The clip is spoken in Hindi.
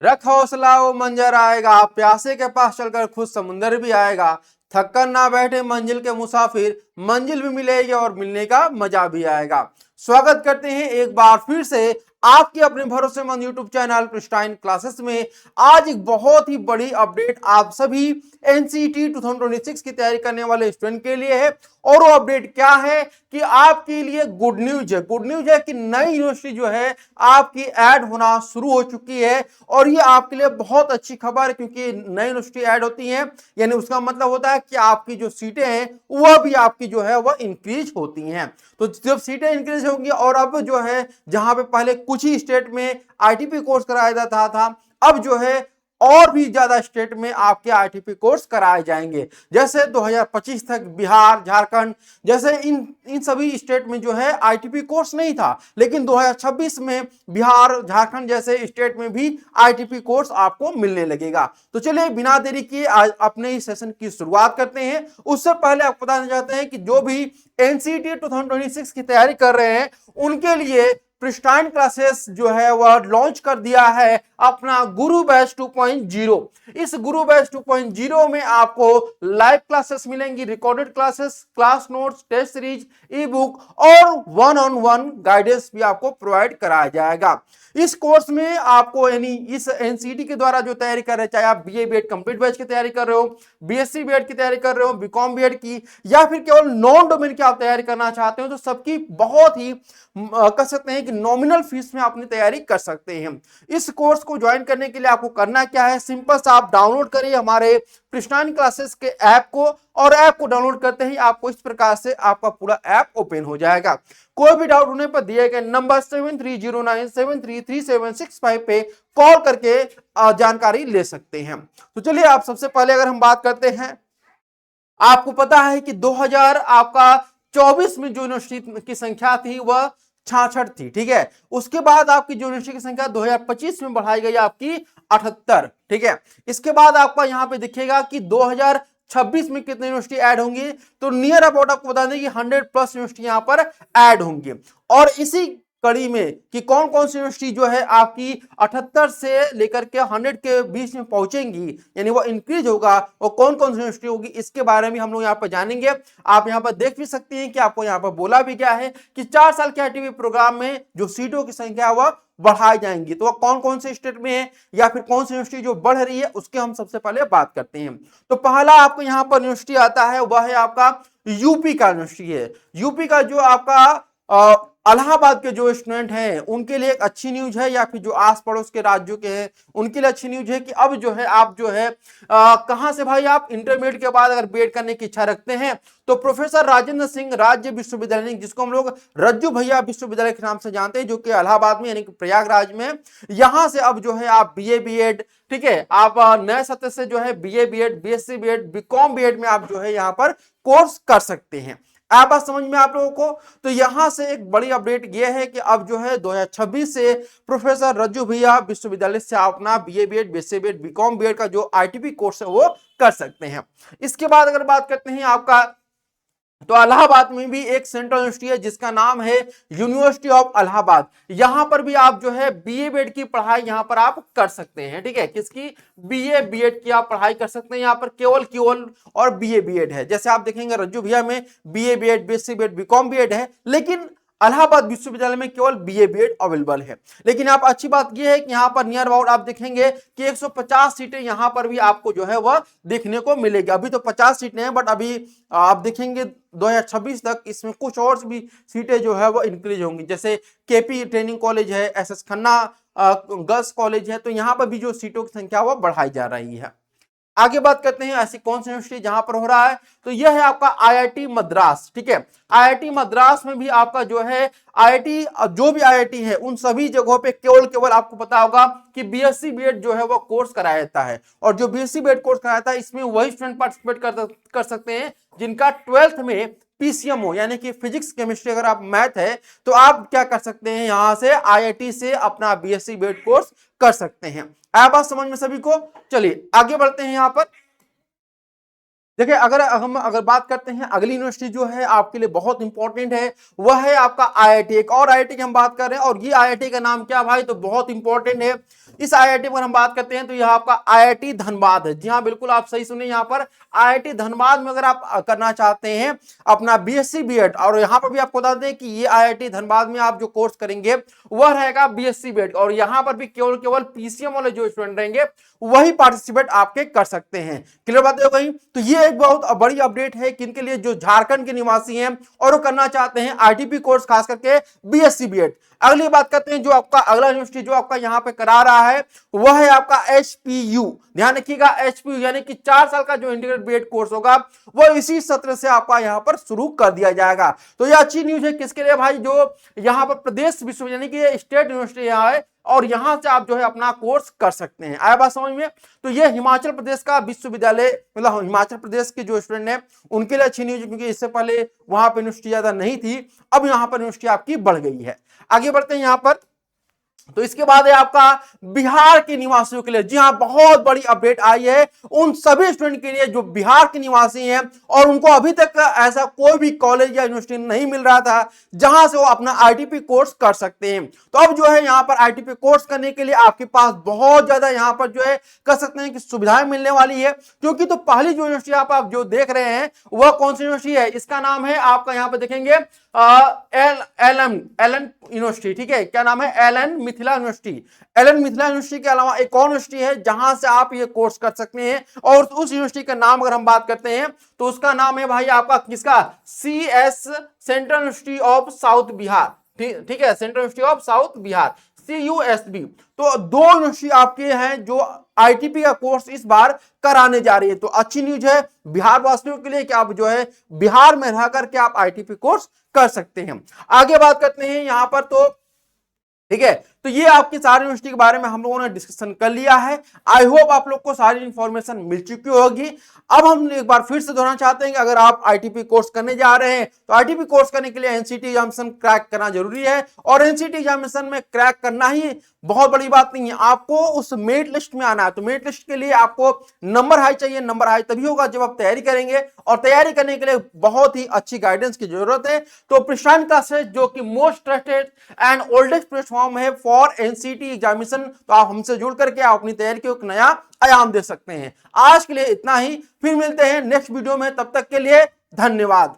रख हौसला वो मंजर आएगा, प्यासे के पास चलकर खुद समुंदर भी आएगा। थक कर ना बैठे मंजिल के मुसाफिर, मंजिल भी मिलेगी और मिलने का मजा भी आएगा। स्वागत करते हैं एक बार फिर से आपके अपने भरोसेमंद यूट्यूब चैनल प्रिस्टाइन क्लासेस में। आज एक बहुत ही बड़ी अपडेट आप सभी एनसीईटी 2026 की तैयारी करने वाले स्टूडेंट के लिए है। और वो अपडेट क्या है कि आपके लिए गुड न्यूज है। गुड न्यूज है कि नई यूनिवर्सिटी जो है आपकी ऐड होना शुरू हो चुकी है। और ये आपके लिए बहुत अच्छी खबर है, क्योंकि नई यूनिवर्सिटी ऐड होती है यानी उसका मतलब होता है कि आपकी जो सीटें हैं वह भी आपकी जो है वह इंक्रीज होती हैं। तो जब सीटें इंक्रीज होंगी और अब जो है जहां पे पहले कुछ ही स्टेट में आईटीपी कोर्स कराया जाता था, अब जो है और भी ज्यादा स्टेट में आपके आईटीपी कोर्स कराए जाएंगे। जैसे 2025 तक बिहार, झारखंड जैसे इन सभी स्टेट में जो है आईटीपी कोर्स नहीं था, लेकिन 2026 में बिहार, झारखंड जैसे स्टेट में भी आईटीपी कोर्स आपको मिलने लगेगा। तो चलिए बिना देरी किए आज अपने इस सेशन की शुरुआत करते हैं। उससे पहले आपको बताना चाहते हैं कि जो भी एनसीईटी 2026 की तैयारी कर रहे हैं उनके लिए प्रिस्टाइन क्लासेस जो है वह लॉन्च कर दिया है अपना गुरु बैच 2.0। इस गुरु बैच 2.0 में आपको लाइव क्लासेस मिलेंगी, recorded classes, class notes, test series, e book और वन ऑन वन गाइडेंस भी आपको प्रोवाइड कराया जाएगा। इस कोर्स में आपको यानी इस एनसीईटी के द्वारा जो तैयारी कर रहे हैं, चाहे आप बीए बीएड कंप्लीट बैच की तैयारी कर रहे हो, बीएससी बीएड की तैयारी कर रहे हो, बीकॉम बीएड की, या फिर केवल नॉन डोमेन की आप तैयारी करना चाहते हो, तो सबकी बहुत ही कह सकते हैं कि नॉमिनल फीस में अपनी तैयारी कर सकते हैं। इस कोर्स को ज्वाइन करने के लिए आपको करना क्या है, सिंपल सा आप डाउनलोड करिए हमारे प्रिस्टाइन क्लासेस के ऐप को, और ऐप को डाउनलोड करते ही आपको इस प्रकार से आपका पूरा ऐप ओपन हो जाएगा। कोई भी डाउट होने पर दिए गए नंबर 7309733765 पे कॉल करके जानकारी ले सकते हैं। तो चलिए आप सबसे पहले अगर हम बात करते हैं, आपको पता है कि 2000 आपका 24 में जो यूनिवर्सिटी की संख्या थी वह 66 थी, ठीक है। उसके बाद आपकी जो यूनिवर्सिटी की संख्या 2025 में बढ़ाई गई आपकी 78, ठीक है। इसके बाद आपका यहां पे दिखेगा कि 2026 में कितनी यूनिवर्सिटी ऐड होंगी, तो नियर अबाउट आपको बता दें कि 100+ यूनिवर्सिटी यहां पर ऐड होंगी। और इसी कड़ी में कि कौन कौन सी यूनिवर्सिटी जो है आपकी 78 से लेकर के 100 के बीच में पहुंचेंगी, यानी वो इंक्रीज होगा, और कौन कौन सी यूनिवर्सिटी होगी, इसके बारे में हम लोग यहाँ पर जानेंगे। आप यहाँ पर देख भी सकते हैं कि आपको यहाँ पर बोला भी क्या है कि 4 साल के आईटीबी प्रोग्राम में जो सीटों की संख्या वह बढ़ाई जाएंगी। तो वह कौन कौन से स्टेट में है या फिर कौन सी यूनिवर्सिटी जो बढ़ रही है, उसके हम सबसे पहले बात करते हैं। तो पहला आपको यहाँ पर यूनिवर्सिटी आता है, वह है आपका यूपी का यूनिवर्सिटी है। यूपी का जो आपका इलाहाबाद के जो स्टूडेंट हैं उनके लिए एक अच्छी न्यूज है, या फिर जो आस पड़ोस के राज्यों के हैं उनके लिए अच्छी न्यूज है कि अब जो है आप जो है कहां से भाई, आप इंटरमीडिएट के बाद अगर बीएड करने की इच्छा रखते हैं तो प्रोफेसर राजेंद्र सिंह राज्य विश्वविद्यालय, जिसको हम लोग रज्जू भैया विश्वविद्यालय के नाम से जानते हैं, जो कि इलाहाबाद में यानी कि प्रयागराज में, यहां से अब जो है आप बीए बीएड, ठीक है, आप नए सत्र से जो है BA BEd, BSc BEd, BCom BEd में आप जो है यहां पर कोर्स कर सकते हैं। आप बात समझ में आप लोगों को। तो यहां से एक बड़ी अपडेट यह है कि अब जो है 2026 से प्रोफेसर रज्जू भैया विश्वविद्यालय से आप अपना BA BEd, BSc BEd, BCom BEd का जो आईटीपी कोर्स है वो कर सकते हैं। इसके बाद अगर बात करते हैं आपका, तो इलाहाबाद में भी एक सेंट्रल यूनिवर्सिटी है जिसका नाम है यूनिवर्सिटी ऑफ इलाहाबाद। यहां पर भी आप जो है बीए बीएड की पढ़ाई यहां पर आप कर सकते हैं, ठीक है। किसकी? बीए बीएड की आप पढ़ाई कर सकते हैं। यहां पर केवल और बीए बीएड है। जैसे आप देखेंगे रज्जू भैया में BA BEd, BSc BEd, BCom BEd है, लेकिन इलाहाबाद विश्वविद्यालय में केवल बीए बीएड अवेलेबल है। लेकिन आप अच्छी बात यह है कि यहाँ पर नियर अबाउट आप देखेंगे कि 150 सीटें यहाँ पर भी आपको जो है वह देखने को मिलेगी। अभी तो 50 सीटें हैं, बट अभी आप देखेंगे 2026 तक इसमें कुछ और भी सीटें जो है वो इंक्रीज होंगी। जैसे केपी ट्रेनिंग कॉलेज है, एसएस खन्ना गर्ल्स कॉलेज है, तो यहाँ पर भी जो सीटों की संख्या वो बढ़ाई जा रही है। आगे बात करते हैं ऐसी कौन सी यूनिवर्सिटी जहां पर हो रहा है, तो यह है आपका आईआईटी मद्रास, ठीक है। आईआईटी मद्रास में भी आपका जो है आईआईटी, जो भी आईआईटी है उन सभी जगहों पे केवल आपको पता होगा कि बीएससी बीएड जो है वो कोर्स कराया जाता है। और जो बीएससी बीएड कोर्स कराया जाता है इसमें वही स्टूडेंट पार्टिसिपेट कर सकते हैं जिनका 12th में पीसीएम हो, यानी कि फिजिक्स केमिस्ट्री, अगर आप मैथ है तो आप क्या कर सकते हैं, यहां से आईआईटी से अपना बीएससी बीएड कोर्स कर सकते हैं। आया बात समझ में सभी को? चलिए आगे बढ़ते हैं। यहां पर देखिए अगर हम बात करते हैं अगली यूनिवर्सिटी जो है आपके लिए बहुत इंपॉर्टेंट है, वह है आपका आईआईटी। एक और आईआईटी की हम बात कर रहे हैं, और ये आईआईटी का नाम क्या भाई, तो बहुत इंपॉर्टेंट है। इस आईआईटी पर हम बात करते हैं तो यह आपका आईआईटी धनबाद है। जी हाँ, बिल्कुल आप सही सुने, यहाँ पर आईआईटी धनबाद में अगर आप करना चाहते हैं अपना बीएससी बीएड, और यहाँ पर भी आपको बता दें कि ये आईआईटी धनबाद में आप जो कोर्स करेंगे वह रहेगा बीएससी बीएड, और यहाँ पर भी केवल पीसीएम वाले जो स्टूडेंट रहेंगे वही पार्टिसिपेट आपके कर सकते हैं। क्लियर बात है कहीं? तो ये एक बहुत बड़ी अपडेट है किनके लिए, जो झारखंड के निवासी हैं और वो करना चाहते हैं आईटीपी कोर्स, खास करके बीएससी बीएड। अगली बात करते हैं जो आपका अगला यूनिवर्सिटी जो आपका यहाँ पे करा रहा है वह है आपका एचपीयू। ध्यान रखिएगा, एचपीयू यानी कि 4 साल का जो इंटीग्रेटेड बीएड कोर्स होगा वो इसी सत्र से आपका यहाँ पर शुरू कर दिया जाएगा। तो यह अच्छी न्यूज है किसके लिए भाई, जो यहाँ पर प्रदेश विश्वविद्यालय यानी कि स्टेट यूनिवर्सिटी यहाँ है और यहां से आप जो है अपना कोर्स कर सकते हैं। आया बात समझ में? तो ये हिमाचल प्रदेश का विश्वविद्यालय, मतलब हिमाचल प्रदेश के जो स्टूडेंट हैं उनके लिए अच्छी न्यूज, क्योंकि इससे पहले वहां पर यूनिवर्सिटी ज्यादा नहीं थी, अब यहां पर यूनिवर्सिटी आपकी बढ़ गई है। आगे बढ़ते हैं यहां पर। तो इसके बाद है आपका बिहार के निवासियों के लिए, जी हां बहुत बड़ी अपडेट आई है उन सभी स्टूडेंट के लिए जो बिहार के निवासी हैं और उनको अभी तक ऐसा कोई भी कॉलेज या यूनिवर्सिटी नहीं मिल रहा था जहां से वो अपना आईटीपी कोर्स कर सकते हैं। तो अब जो है यहां पर आईटीपी कोर्स करने के लिए आपके पास बहुत ज्यादा यहां पर जो है कर सकते हैं कि सुविधाएं मिलने वाली है। क्योंकि तो पहली जो यूनिवर्सिटी आप जो देख रहे हैं वह कौन सी यूनिवर्सिटी है, इसका नाम है आपका यहां पर देखेंगे एलन यूनिवर्सिटी। ठीक है, क्या नाम है, LN Mithila university. LN Mithila university के अलावा एक और यूनिवर्सिटी है जहां से आप ये कोर्स कर सकते हैं, और उस यूनिवर्सिटी का नाम अगर हम बात करते हैं तो उसका नाम है भाई आपका किसका, CS, central university of south Bihar. ठीक है, central university of south Bihar, CUSB। तो 2 यूनिवर्सिटी आपके हैं जो आईटीपी का कोर्स इस बार कराने जा रही है। तो अच्छी न्यूज है बिहार वासियों के लिए कि आप जो है बिहार में रह करके आप आईटीपी कोर्स कर सकते हैं। आगे बात करते हैं यहां पर, तो ठीक है, तो ये आपकी सारी यूनिवर्सिटी के बारे में हम लोगों ने डिस्कशन कर लिया है। आई होप आप लोग को सारी इंफॉर्मेशन मिल चुकी होगी। अब हम एक बार फिर से दोहराना चाहते हैं कि अगर आप आईटीपी कोर्स करने जा रहे हैं तो आईटीपी कोर्स करने के लिए एनसीटी एग्जामिनेशन क्रैक करना जरूरी है, और एनसीटी एग्जामिनेशन में क्रैक करना ही बहुत बड़ी बात नहीं है, आपको उस मेरिट लिस्ट में आना है। तो मेरिट लिस्ट के लिए आपको नंबर हाई चाहिए, नंबर हाई तभी होगा जब आप तैयारी करेंगे, और तैयारी करने के लिए बहुत ही अच्छी गाइडेंस की जरूरत है। तो प्रशांत क्लासेस जो कि most trusted and oldest platform है फॉर एनसीटी एग्जामिनेशन, तो आप हमसे जुड़ करके आप अपनी तैयारी को एक नया आयाम दे सकते हैं। आज के लिए इतना ही, फिर मिलते हैं नेक्स्ट वीडियो में, तब तक के लिए धन्यवाद।